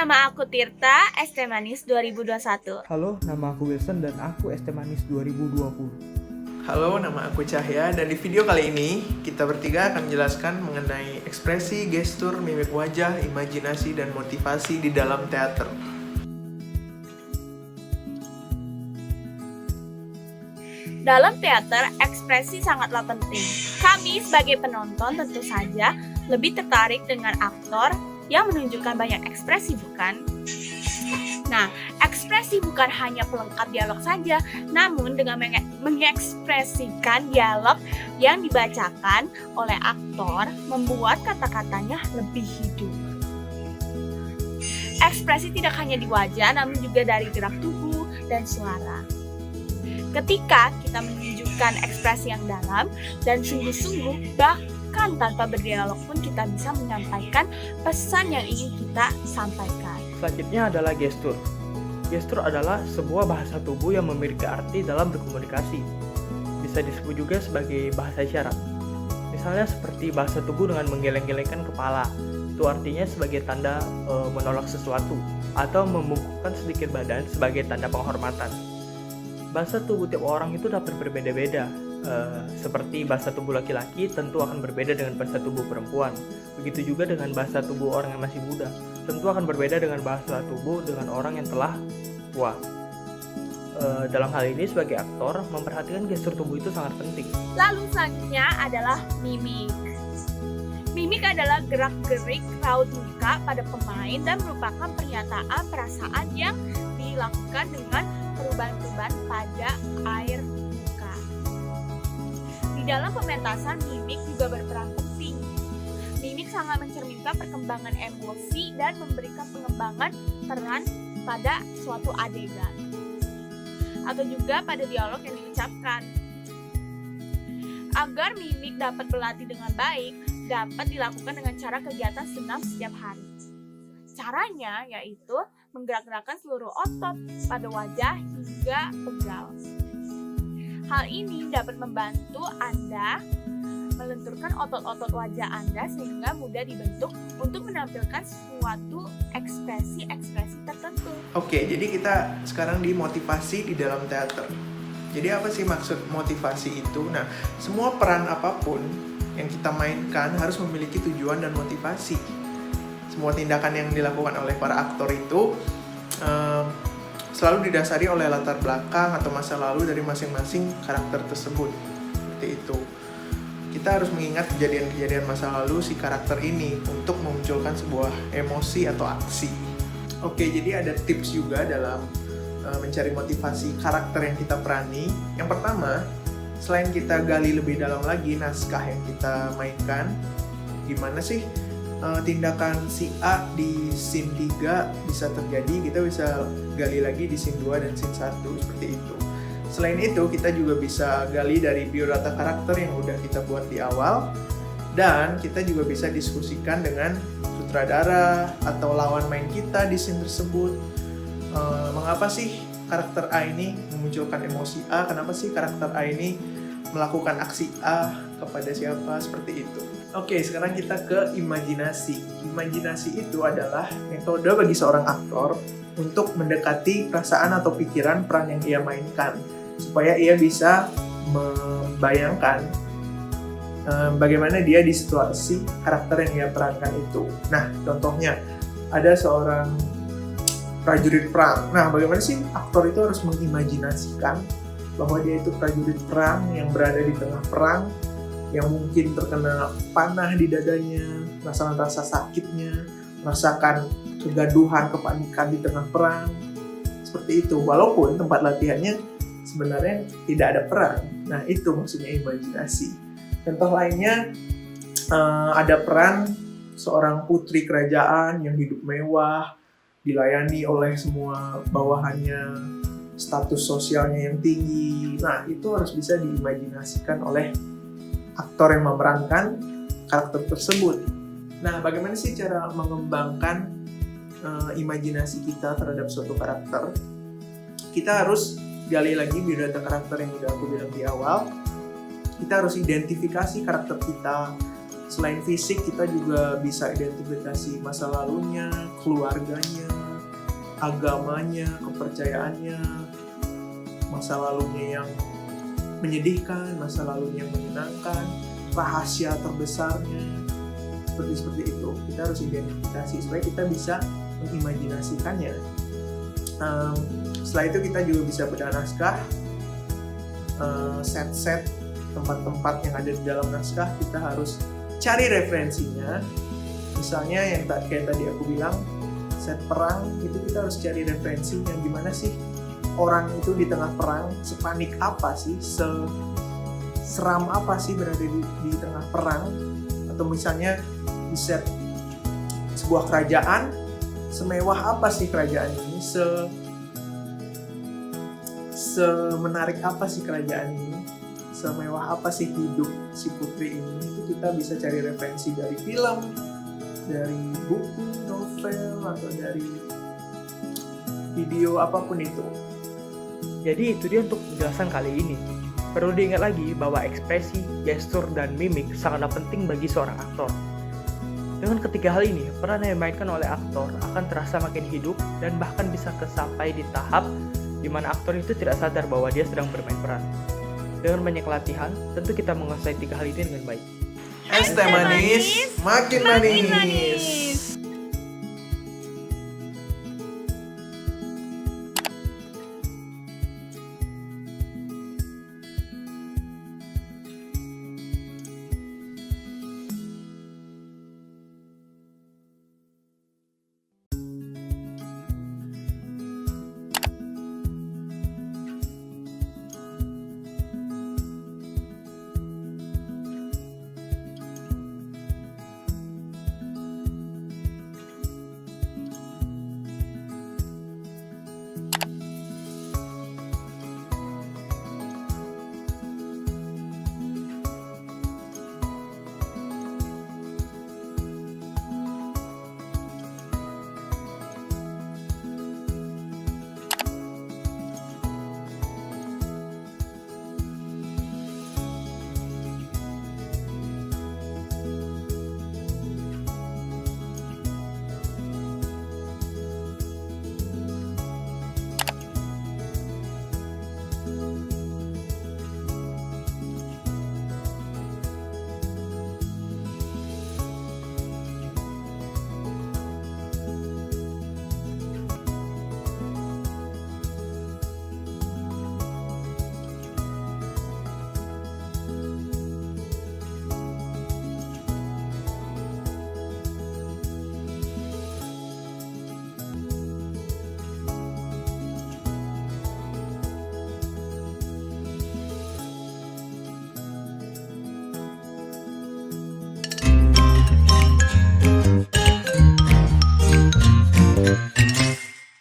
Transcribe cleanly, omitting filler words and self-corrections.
nama aku Tirta, ST Manis 2021. Halo, nama aku Wilson dan aku ST Manis 2020. Halo, nama aku Cahya dan di video kali ini kita bertiga akan menjelaskan mengenai ekspresi, gestur, mimik wajah, imajinasi, dan motivasi di dalam teater. Dalam teater, ekspresi sangatlah penting. Kami sebagai penonton tentu saja lebih tertarik dengan aktor yang menunjukkan banyak ekspresi, bukan? Nah, ekspresi bukan hanya pelengkap dialog saja, namun dengan mengekspresikan dialog yang dibacakan oleh aktor membuat kata-katanya lebih hidup. Ekspresi tidak hanya di wajah, namun juga dari gerak tubuh dan suara. Ketika kita menunjukkan ekspresi yang dalam dan sungguh-sungguh, bahkan tanpa berdialog pun kita bisa menyampaikan pesan yang ingin kita sampaikan. Selanjutnya adalah gestur. Gestur adalah sebuah bahasa tubuh yang memiliki arti dalam berkomunikasi. Bisa disebut juga sebagai bahasa isyarat. Misalnya seperti bahasa tubuh dengan menggeleng-gelengkan kepala. Itu artinya sebagai tanda menolak sesuatu atau membungkukkan sedikit badan sebagai tanda penghormatan. Bahasa tubuh tiap orang itu dapat berbeda-beda. Seperti bahasa tubuh laki-laki tentu akan berbeda dengan bahasa tubuh perempuan. Begitu juga dengan bahasa tubuh orang yang masih muda. Tentu akan berbeda dengan bahasa tubuh dengan orang yang telah tua. Dalam hal ini sebagai aktor, memperhatikan gestur tubuh itu sangat penting. Lalu selanjutnya adalah mimik. Mimik adalah gerak-gerik raut muka pada pemain dan merupakan pernyataan perasaan yang dilakukan dengan perubahan-perubahan pada air muka. Di dalam pementasan, mimik juga berperan penting. Mimik sangat mencerminkan perkembangan emosi dan memberikan pengembangan peran pada suatu adegan atau juga pada dialog yang diucapkan. Agar mimik dapat berlatih dengan baik, dapat dilakukan dengan cara kegiatan senam setiap hari. Caranya yaitu menggerak-gerakkan seluruh otot pada wajah hingga pegal. Hal ini dapat membantu Anda melenturkan otot-otot wajah Anda sehingga mudah dibentuk untuk menampilkan suatu ekspresi-ekspresi tertentu. Oke, jadi kita sekarang di motivasi di dalam teater. Jadi apa sih maksud motivasi itu? Nah, semua peran apapun yang kita mainkan harus memiliki tujuan dan motivasi. Semua tindakan yang dilakukan oleh para aktor itu selalu didasari oleh latar belakang atau masa lalu dari masing-masing karakter tersebut. Seperti itu. Kita harus mengingat kejadian-kejadian masa lalu si karakter ini untuk memunculkan sebuah emosi atau aksi. Oke, jadi ada tips juga dalam mencari motivasi karakter yang kita perani. Yang pertama, selain kita gali lebih dalam lagi naskah yang kita mainkan, gimana sih tindakan si A di scene 3 bisa terjadi, kita bisa gali lagi di scene 2 dan scene 1, seperti itu. Selain itu, kita juga bisa gali dari biodata karakter yang udah kita buat di awal, dan kita juga bisa diskusikan dengan sutradara atau lawan main kita di scene tersebut. Mengapa sih karakter A ini memunculkan emosi A, kenapa sih karakter A ini melakukan aksi A kepada siapa, seperti itu. Oke, sekarang kita ke imajinasi. Imajinasi itu adalah metode bagi seorang aktor untuk mendekati perasaan atau pikiran peran yang ia mainkan, supaya ia bisa membayangkan bagaimana dia di situasi karakter yang ia perankan itu. Nah, contohnya ada seorang prajurit perang. Nah, bagaimana sih aktor itu harus mengimajinasikan bahwa dia itu prajurit perang yang berada di tengah perang, yang mungkin terkena panah di dadanya, merasakan rasa sakitnya, merasakan kegaduhan, kepanikan di tengah perang, seperti itu. Walaupun tempat latihannya sebenarnya tidak ada perang. Nah, itu maksudnya imajinasi. Contoh lainnya, ada peran seorang putri kerajaan yang hidup mewah, dilayani oleh semua bawahannya, status sosialnya yang tinggi. Nah, itu harus bisa diimajinasikan oleh aktor yang memerankan karakter tersebut. Nah, bagaimana sih cara mengembangkan imajinasi kita terhadap suatu karakter? Kita harus gali lagi biodata karakter yang udah aku bilang di awal. Kita harus identifikasi karakter kita, Selain fisik, kita juga bisa identifikasi masa lalunya, keluarganya, agamanya, kepercayaannya, masa lalunya yang menyedihkan, masa lalunya yang menyenangkan, rahasia terbesarnya, seperti itu. Kita harus identifikasi supaya kita bisa mengimajinasikannya. Setelah itu kita juga bisa bedah naskah, set-set tempat-tempat yang ada di dalam naskah kita harus cari referensinya. Misalnya yang kayak tadi aku bilang, set perang itu kita harus cari referensinya, gimana sih orang itu di tengah perang, sepanik apa sih, seram apa sih berada di tengah perang. Atau misalnya di set sebuah kerajaan, semewah apa sih kerajaan ini, semenarik apa sih kerajaan ini, semewah apa sih hidup si putri ini. Itu kita bisa cari referensi dari film, dari buku, novel, atau dari video apapun itu. Jadi itu dia untuk penjelasan kali ini. Perlu diingat lagi bahwa ekspresi, gestur, dan mimik sangatlah penting bagi seorang aktor. Dengan ketiga hal ini, peran yang dimainkan oleh aktor akan terasa makin hidup dan bahkan bisa sampai di tahap di mana aktor itu tidak sadar bahwa dia sedang bermain peran. Dengan banyak latihan, tentu kita menguasai tiga hal ini dengan baik. Es teh manis, makin manis.